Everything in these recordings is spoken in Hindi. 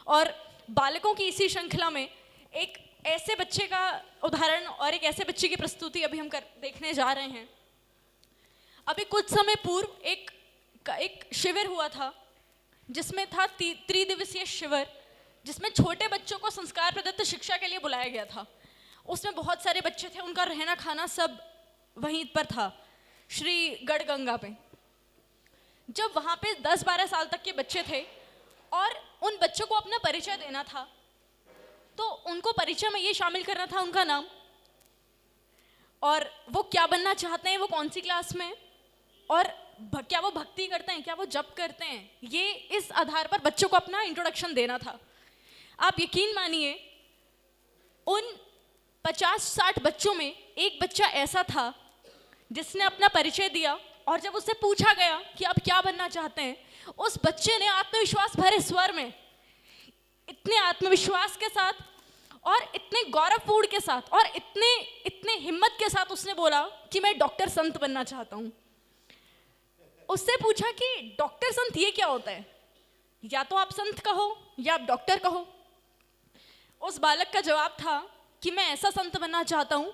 और बालकों की इसी श्रृंखला में एक ऐसे बच्चे का उदाहरण और एक ऐसे बच्चे की प्रस्तुति अभी हम देखने जा रहे हैं। अभी कुछ समय पूर्व एक शिविर हुआ था, जिसमें था त्रिदिवसीय शिविर, जिसमें छोटे बच्चों को संस्कार प्रदत्त शिक्षा के लिए बुलाया गया था। उसमें बहुत सारे बच्चे थे, उनका रहना खाना सब वहीं पर था, श्री गढ़गंगा पे। जब वहाँ पे 10-12 साल तक के बच्चे थे और उन बच्चों को अपना परिचय देना था, तो उनको परिचय में ये शामिल करना था उनका नाम और वो क्या बनना चाहते हैं, वो कौन सी क्लास में, और क्या वो भक्ति करते हैं, क्या वो जप करते हैं। ये इस आधार पर बच्चों को अपना इंट्रोडक्शन देना था। आप यकीन मानिए, उन 50-60 बच्चों में एक बच्चा ऐसा था जिसने अपना परिचय दिया, और जब उससे पूछा गया कि आप क्या बनना चाहते हैं, उस बच्चे ने आत्मविश्वास भरे स्वर में, इतने आत्मविश्वास के साथ और इतने गौरवपूर्ण के साथ और इतने हिम्मत के साथ उसने बोला कि मैं डॉक्टर संत बनना चाहता हूँ। उससे पूछा कि डॉक्टर संत ये क्या होता है, या तो आप संत कहो या आप डॉक्टर कहो। उस बालक का जवाब था कि मैं ऐसा संत बनना चाहता हूँ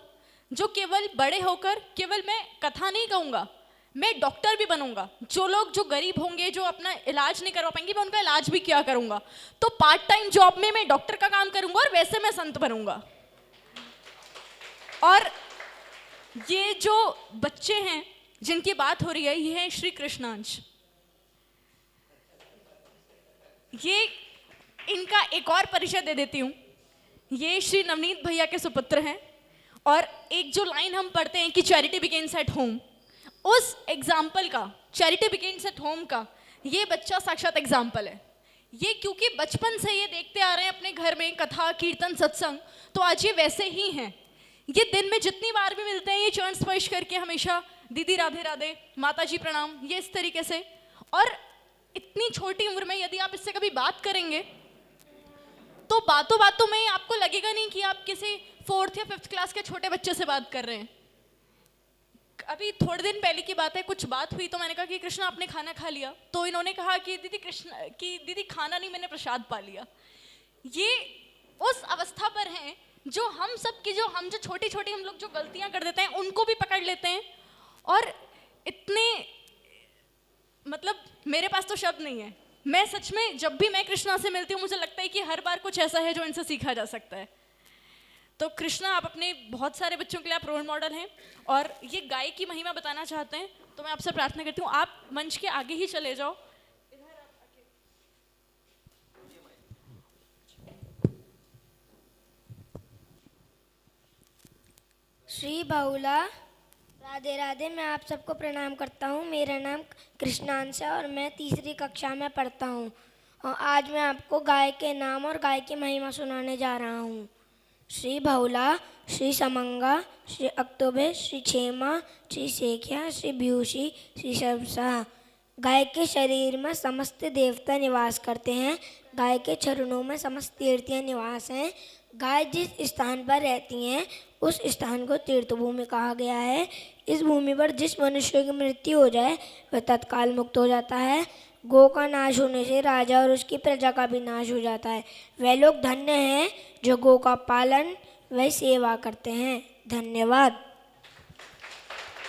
जो केवल बड़े होकर केवल मैं कथा नहीं कहूँगा, मैं डॉक्टर भी बनूंगा। जो लोग जो गरीब होंगे, जो अपना इलाज नहीं करवा पाएंगे, मैं उनका इलाज भी क्या करूंगा। तो पार्ट टाइम जॉब में मैं डॉक्टर का काम करूंगा और वैसे मैं संत बनूंगा। और ये जो बच्चे हैं जिनकी बात हो रही है, ये है श्री कृष्णांश। ये इनका एक और परिचय दे देती हूँ। ये श्री नवनीत भैया के सुपुत्र हैं, और एक जो लाइन हम पढ़ते हैं कि चैरिटी बिगिंस एट होम, उस एग्जाम्पल का, चैरिटी बिगिंस एट होम का, ये बच्चा साक्षात एग्जाम्पल है। ये क्योंकि बचपन से ये देखते आ रहे हैं अपने घर में कथा कीर्तन सत्संग, तो आज ये वैसे ही हैं। ये दिन में जितनी बार भी मिलते हैं, ये चरण स्पर्श करके हमेशा दीदी राधे राधे, माता जी प्रणाम, ये इस तरीके से। और इतनी छोटी उम्र में यदि आप इससे कभी बात करेंगे तो बातों बातों में आपको लगेगा नहीं कि आप किसी 4th या 5th क्लास के छोटे बच्चे से बात कर रहे हैं। अभी थोड़े दिन पहले की बात है, कुछ बात हुई तो मैंने कहा कि कृष्णा आपने खाना खा लिया, तो इन्होंने कहा कि दीदी खाना नहीं, मैंने प्रसाद पा लिया। ये उस अवस्था पर हैं जो हम सब की हम जो छोटी छोटी हम लोग जो गलतियां कर देते हैं उनको भी पकड़ लेते हैं। और इतने मतलब मेरे पास तो शब्द नहीं है। मैं सच में जब भी मैं कृष्णा से मिलती हूँ, मुझे लगता है कि हर बार कुछ ऐसा है जो इनसे सीखा जा सकता है। तो कृष्णा, आप अपने बहुत सारे बच्चों के लिए आप रोल मॉडल हैं, और ये गाय की महिमा बताना चाहते हैं, तो मैं आपसे प्रार्थना करती हूँ आप मंच के आगे ही चले जाओ। श्री बाहुला, राधे राधे। मैं आप सबको प्रणाम करता हूँ। मेरा नाम कृष्णांश है और मैं 3री कक्षा में पढ़ता हूँ। और आज मैं आपको गाय के नाम और गाय की महिमा सुनाने जा रहा हूँ। श्री बाहुला, श्री समंगा, श्री अक्तोबे, श्री क्षेमा, श्री शेखिया, श्री ब्यूषी, श्री शबसा। गाय के शरीर में समस्त देवता निवास करते हैं। गाय के चरणों में समस्त तीर्थियाँ निवास हैं। गाय जिस स्थान पर रहती हैं उस स्थान को तीर्थ भूमि कहा गया है। इस भूमि पर जिस मनुष्य की मृत्यु हो जाए वह तत्काल मुक्त हो जाता है। गौ का नाश होने से राजा और उसकी प्रजा का भी नाश हो जाता है। वे लोग धन्य हैं जो गौ का पालन व सेवा करते हैं। धन्यवाद।